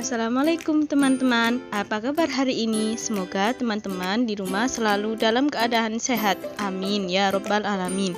Assalamualaikum teman-teman, apa kabar hari ini? Semoga teman-teman di rumah selalu dalam keadaan sehat. Amin ya robbal alamin.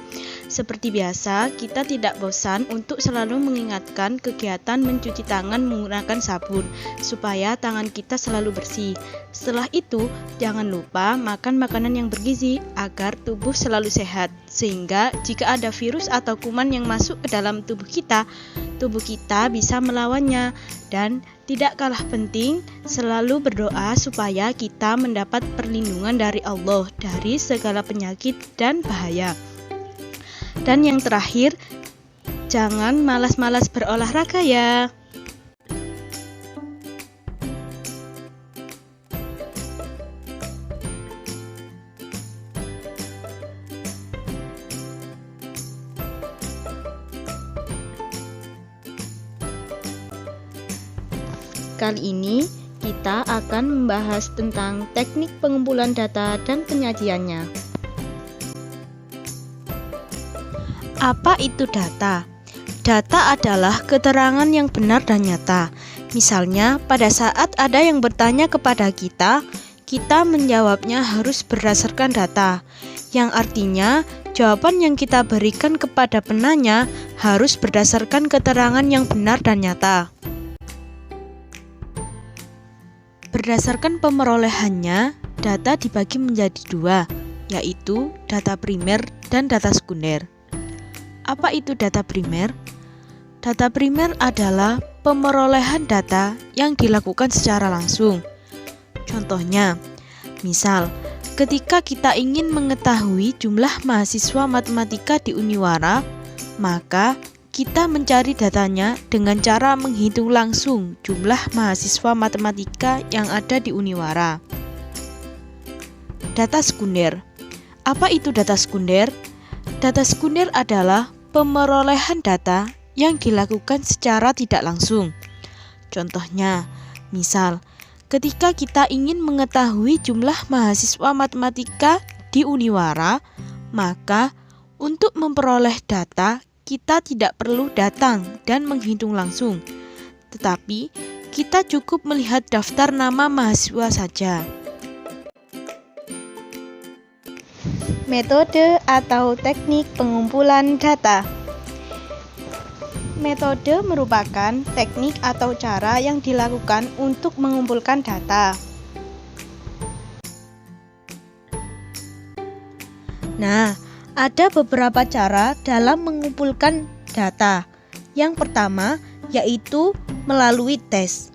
Seperti biasa, kita tidak bosan untuk selalu mengingatkan kegiatan mencuci tangan menggunakan sabun supaya tangan kita selalu bersih. Setelah itu, jangan lupa makan makanan yang bergizi agar tubuh selalu sehat. Sehingga jika ada virus atau kuman yang masuk ke dalam tubuh kita bisa melawannya. Dan tidak kalah penting, selalu berdoa supaya kita mendapat perlindungan dari Allah dari segala penyakit dan bahaya. Dan yang terakhir, jangan malas-malas berolahraga ya. Kali ini kita akan membahas tentang teknik pengumpulan data dan penyajiannya. Apa itu data? Data adalah keterangan yang benar dan nyata. Misalnya, pada saat ada yang bertanya kepada kita menjawabnya harus berdasarkan data, yang artinya jawaban yang kita berikan kepada penanya harus berdasarkan keterangan yang benar dan nyata. Berdasarkan pemerolehannya, data dibagi menjadi dua, yaitu data primer dan data sekunder. Apa itu data primer? Data primer adalah pemerolehan data yang dilakukan secara langsung. Contohnya, misal, ketika kita ingin mengetahui jumlah mahasiswa matematika di Uniwara, maka kita mencari datanya dengan cara menghitung langsung jumlah mahasiswa matematika yang ada di Uniwara. Data sekunder. Apa itu data sekunder? Data sekunder adalah pemerolehan data yang dilakukan secara tidak langsung. Contohnya, misal, ketika kita ingin mengetahui jumlah mahasiswa matematika di Uniwara, maka untuk memperoleh data, kita tidak perlu datang dan menghitung langsung, tetapi kita cukup melihat daftar nama mahasiswa saja. Metode atau teknik pengumpulan data. Metode merupakan teknik atau cara yang dilakukan untuk mengumpulkan data. Nah, ada beberapa cara dalam mengumpulkan data. Yang pertama yaitu melalui tes.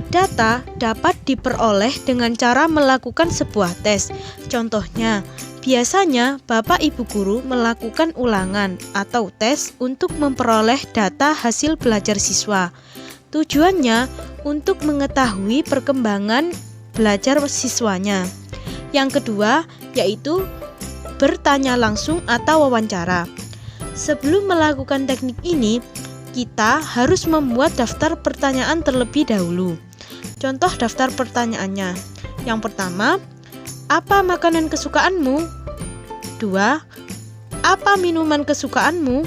Data dapat diperoleh dengan cara melakukan sebuah tes. Contohnya, biasanya Bapak Ibu guru melakukan ulangan atau tes untuk memperoleh data hasil belajar siswa. Tujuannya untuk mengetahui perkembangan belajar siswanya. Yang kedua yaitu bertanya langsung atau wawancara. Sebelum melakukan teknik ini, kita harus membuat daftar pertanyaan terlebih dahulu. Contoh daftar pertanyaannya. Yang pertama, apa makanan kesukaanmu? 2. Apa minuman kesukaanmu?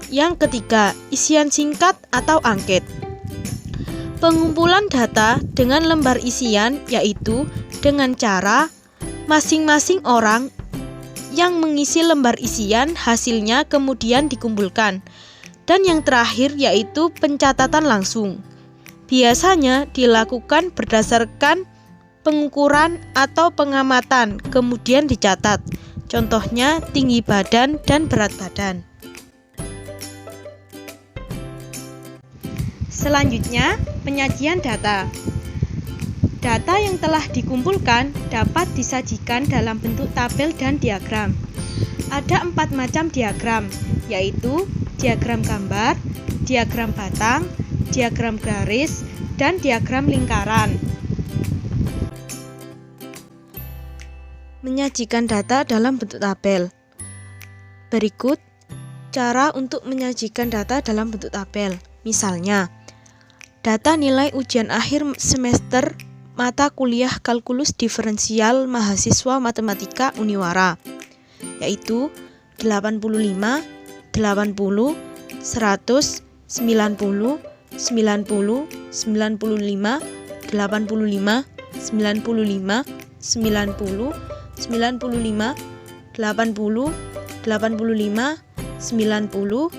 Yang ketiga, isian singkat atau angket. Pengumpulan data dengan lembar isian yaitu dengan cara masing-masing orang yang mengisi lembar isian hasilnya kemudian dikumpulkan. Dan yang terakhir yaitu pencatatan langsung. Biasanya dilakukan berdasarkan pengukuran atau pengamatan kemudian dicatat. Contohnya tinggi badan dan berat badan. Selanjutnya, penyajian data. Data yang telah dikumpulkan dapat disajikan dalam bentuk tabel dan diagram. Ada 4 macam diagram, yaitu diagram gambar, diagram batang, diagram garis, dan diagram lingkaran. Menyajikan data dalam bentuk tabel. Berikut cara untuk menyajikan data dalam bentuk tabel. Misalnya, data nilai ujian akhir semester mata kuliah kalkulus diferensial mahasiswa matematika Uniwara, yaitu 85, 80, 100, 90, 90, 95, 85, 95, 90, 95, 80, 85, 90,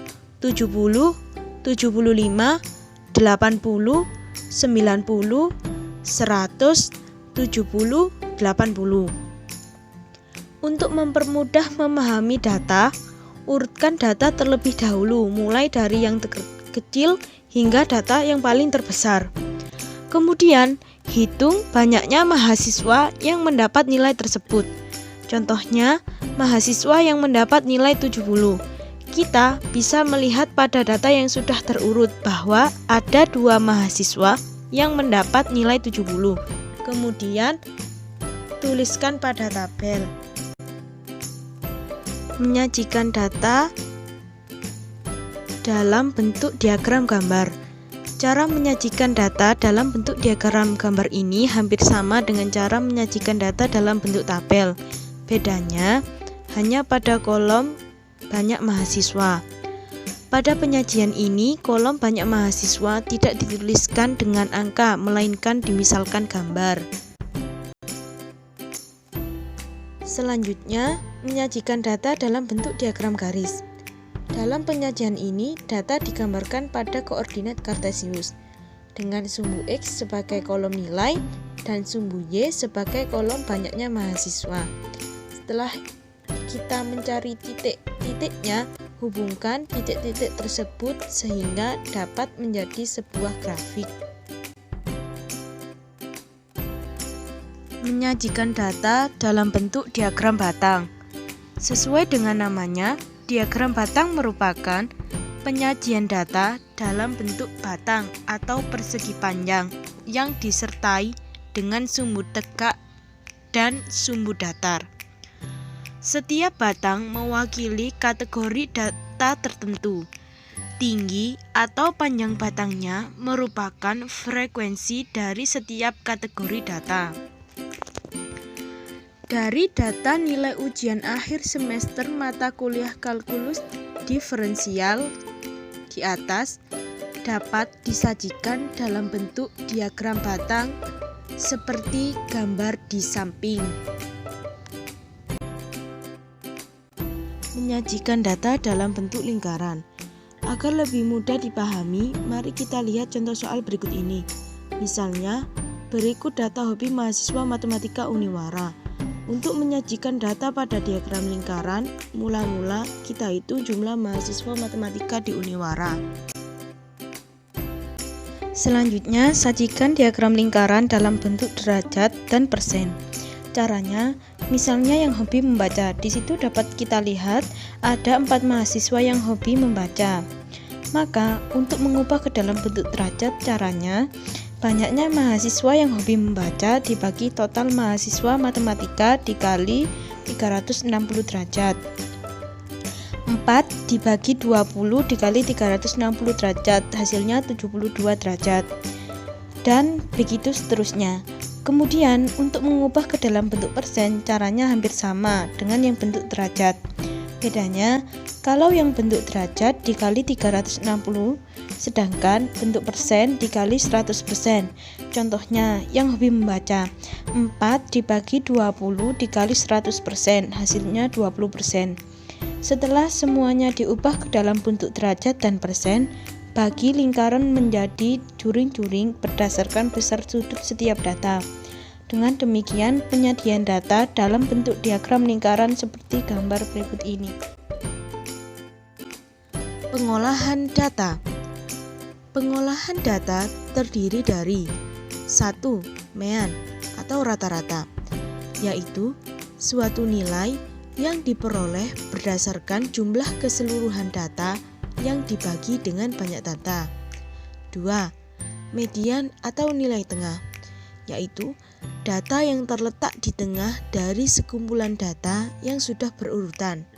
70, 75, 80, 90, 100, 70, 80. Untuk mempermudah memahami data, urutkan data terlebih dahulu, mulai dari yang terkecil hingga data yang paling terbesar. Kemudian, hitung banyaknya mahasiswa yang mendapat nilai tersebut. Contohnya, mahasiswa yang mendapat nilai 70. Kita bisa melihat pada data yang sudah terurut bahwa ada 2 mahasiswa yang mendapat nilai 70. Kemudian, tuliskan pada tabel. Menyajikan data dalam bentuk diagram gambar. Cara menyajikan data dalam bentuk diagram gambar ini hampir sama dengan cara menyajikan data dalam bentuk tabel. Bedanya hanya pada kolom banyak mahasiswa. Pada penyajian ini, kolom banyak mahasiswa tidak dituliskan dengan angka, melainkan dimisalkan gambar. Selanjutnya, menyajikan data dalam bentuk diagram garis. Dalam penyajian ini, data digambarkan pada koordinat kartesius dengan sumbu X sebagai kolom nilai dan sumbu Y sebagai kolom banyaknya mahasiswa. Setelah kita mencari titik-titiknya, hubungkan titik-titik tersebut sehingga dapat menjadi sebuah grafik. Menyajikan data dalam bentuk diagram batang. Sesuai dengan namanya, diagram batang merupakan penyajian data dalam bentuk batang atau persegi panjang yang disertai dengan sumbu tegak dan sumbu datar. Setiap batang mewakili kategori data tertentu. Tinggi atau panjang batangnya merupakan frekuensi dari setiap kategori data. Dari data nilai ujian akhir semester mata kuliah kalkulus diferensial di atas dapat disajikan dalam bentuk diagram batang seperti gambar di samping. Menyajikan data dalam bentuk lingkaran. Agar lebih mudah dipahami, mari kita lihat contoh soal berikut ini. Misalnya, berikut data hobi mahasiswa matematika Uniwara. Untuk menyajikan data pada diagram lingkaran, mula-mula kita hitung jumlah mahasiswa matematika di Uniwara. Selanjutnya, sajikan diagram lingkaran dalam bentuk derajat dan persen. Caranya, misalnya yang hobi membaca, di situ dapat kita lihat ada 4 mahasiswa yang hobi membaca. Maka, untuk mengubah ke dalam bentuk derajat, caranya banyaknya mahasiswa yang hobi membaca dibagi total mahasiswa matematika dikali 360 derajat. 4 dibagi 20 dikali 360 derajat, hasilnya 72 derajat. Dan begitu seterusnya. Kemudian, untuk mengubah ke dalam bentuk persen, caranya hampir sama dengan yang bentuk derajat. Bedanya, kalau yang bentuk derajat dikali 360, sedangkan bentuk persen dikali 100%. Contohnya, yang hobi membaca, 4 dibagi 20 dikali 100%, hasilnya 20%. Setelah semuanya diubah ke dalam bentuk derajat dan persen, bagi lingkaran menjadi juring-juring berdasarkan besar sudut setiap data. Dengan demikian, penyajian data dalam bentuk diagram lingkaran seperti gambar berikut ini. Pengolahan data. Pengolahan data terdiri dari 1. Mean atau rata-rata, yaitu suatu nilai yang diperoleh berdasarkan jumlah keseluruhan data yang dibagi dengan banyak data. 2. Median atau nilai tengah, yaitu data yang terletak di tengah dari sekumpulan data yang sudah berurutan.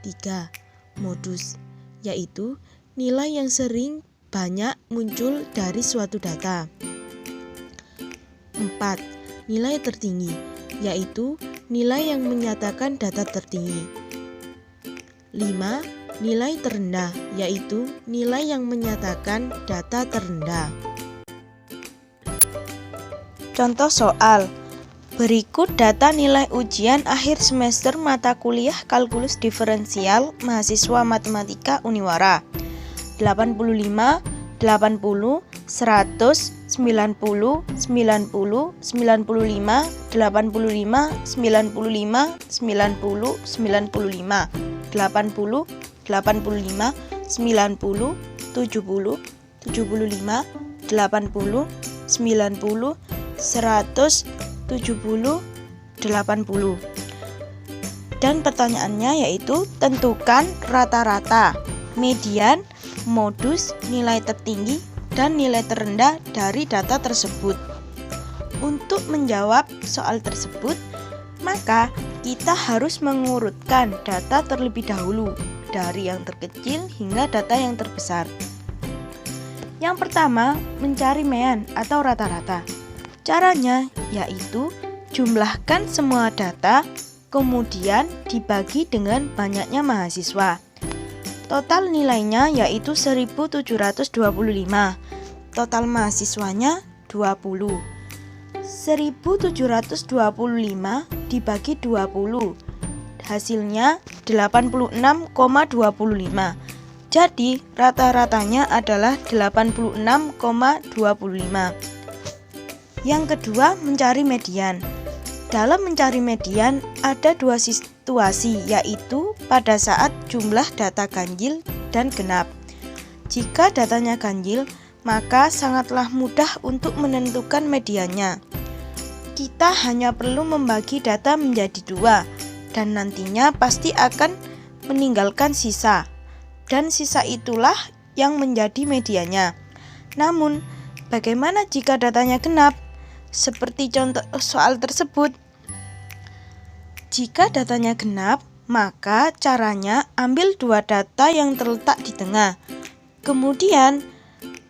3. Modus, yaitu nilai yang sering banyak muncul dari suatu data. 4. Nilai tertinggi, yaitu nilai yang menyatakan data tertinggi. 5. nilai terendah, yaitu nilai yang menyatakan data terendah. Contoh soal. Berikut data nilai ujian akhir semester mata kuliah kalkulus diferensial mahasiswa matematika Uniwara. 85, 80, 100, 90, 90, 95, 85, 95, 90, 90, 95, 80, 85, 90, 90, 90, 90, 70, 75, 80, 90, 100, 70, 80. Dan pertanyaannya yaitu tentukan rata-rata, median, modus, nilai tertinggi, dan nilai terendah dari data tersebut. Untuk menjawab soal tersebut, maka kita harus mengurutkan data terlebih dahulu dari yang terkecil hingga data yang terbesar. Yang pertama, mencari mean atau rata-rata. Caranya yaitu jumlahkan semua data, kemudian dibagi dengan banyaknya mahasiswa. Total nilainya yaitu 1725. Total mahasiswanya 20. 1725 dibagi 20. Hasilnya 86,25. Jadi rata-ratanya adalah 86,25. Yang kedua, mencari median. Dalam mencari median ada dua situasi, yaitu pada saat jumlah data ganjil dan genap. Jika datanya ganjil, maka sangatlah mudah untuk menentukan mediannya. Kita hanya perlu membagi data menjadi dua, dan nantinya pasti akan meninggalkan sisa. Dan sisa itulah yang menjadi mediannya. Namun, bagaimana jika datanya genap? Seperti contoh soal tersebut. Jika datanya genap, maka caranya ambil dua data yang terletak di tengah. Kemudian,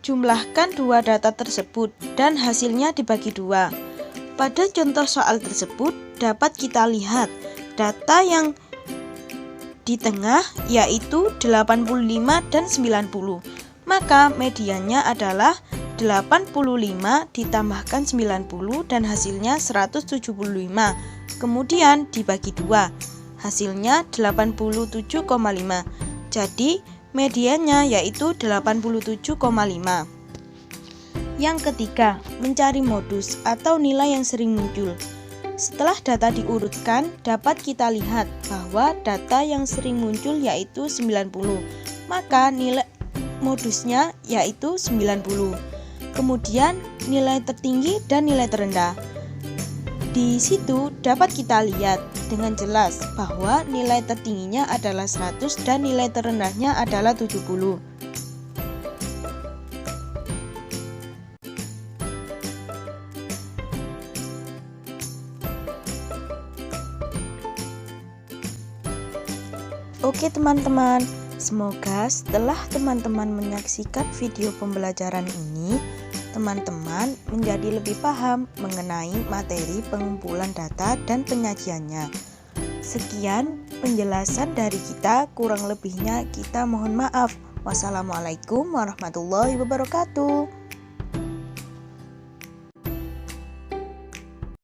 jumlahkan dua data tersebut dan hasilnya dibagi dua. Pada contoh soal tersebut dapat kita lihat data yang di tengah yaitu 85 dan 90. Maka mediannya adalah 85 ditambahkan 90 dan hasilnya 175. Kemudian dibagi 2. Hasilnya 87,5. Jadi mediannya yaitu 87,5. Yang ketiga, mencari modus atau nilai yang sering muncul. Setelah data diurutkan, dapat kita lihat bahwa data yang sering muncul yaitu 90. Maka nilai modusnya yaitu 90. Kemudian nilai tertinggi dan nilai terendah. Di situ dapat kita lihat dengan jelas bahwa nilai tertingginya adalah 100 dan nilai terendahnya adalah 70. Oke teman-teman, semoga setelah teman-teman menyaksikan video pembelajaran ini, teman-teman menjadi lebih paham mengenai materi pengumpulan data dan penyajiannya. Sekian penjelasan dari kita, kurang lebihnya kita mohon maaf. Wassalamualaikum warahmatullahi wabarakatuh.